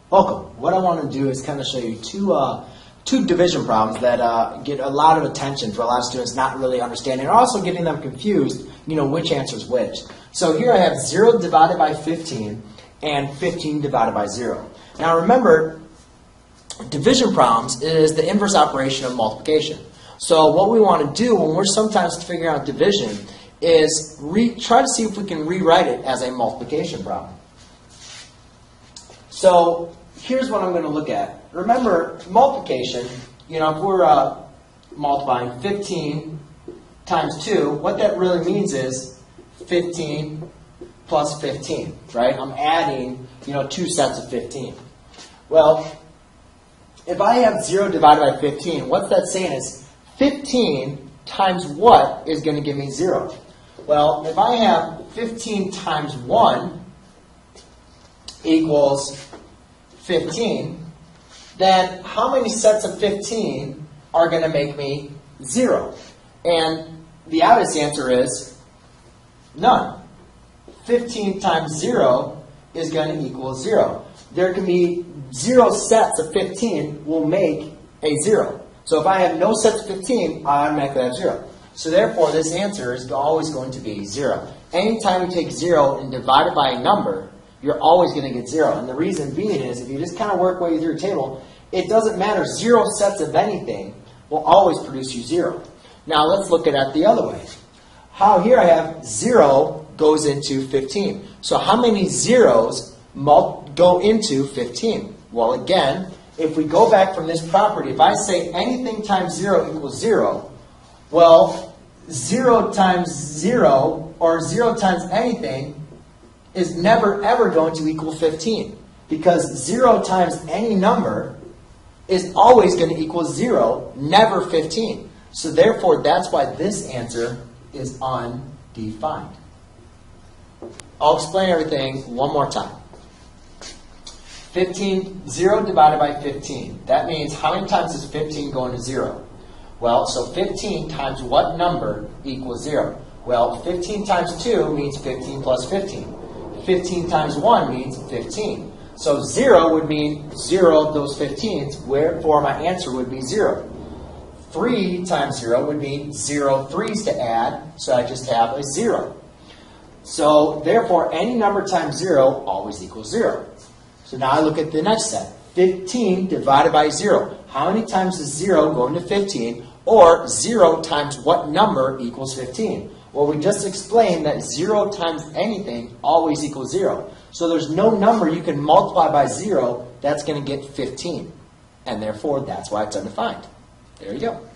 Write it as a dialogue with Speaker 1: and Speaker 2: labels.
Speaker 1: Welcome. What I want to do is kind of show you two division problems that get a lot of attention for a lot of students not really understanding, or also getting them confused, which answer is which. So here I have 0 divided by 15 and 15 divided by 0. Now remember, division problems is the inverse operation of multiplication. So what we want to do when we're sometimes figuring out division is try to see if we can rewrite it as a multiplication problem. So here's what I'm going to look at. Remember, multiplication, if we're multiplying 15 times 2, what that really means is 15 plus 15, right? I'm adding, two sets of 15. Well, if I have 0 divided by 15, what that's saying is 15 times what is going to give me 0? Well, if I have 15 times 1 equals 15, then how many sets of 15 are going to make me 0? And the obvious answer is none. 15 times 0 is going to equal 0. There can be 0 sets of 15 will make a 0. So if I have no sets of 15, I automatically have 0. So therefore, this answer is always going to be 0. Anytime you take 0 and divide it by a number, you're always going to get 0. And the reason being is, if you just kind of work way through your table, it doesn't matter. 0 sets of anything will always produce you 0. Now let's look at it the other way. Here I have 0 goes into 15. So how many zeros go into 15? Well, again, if we go back from this property, if I say anything times 0 equals 0, well, 0 times 0, or 0 times anything, is never ever going to equal 15. Because 0 times any number is always going to equal 0, never 15. So therefore, that's why this answer is undefined. I'll explain everything one more time. 0 divided by 15. That means how many times does 15 go into 0? Well, so 15 times what number equals 0? Well, 15 times 2 means 15 plus 15. 15 times 1 means 15. So 0 would mean 0 of those 15s, wherefore my answer would be 0. 3 times 0 would mean 0 3's to add, so I just have a 0. So therefore, any number times 0 always equals 0. So now I look at the next set. 15 divided by 0. How many times does 0 go into 15? Or 0 times what number equals 15? Well, we just explained that 0 times anything always equals 0. So there's no number you can multiply by 0 that's going to get 15. And therefore, that's why it's undefined. There you go.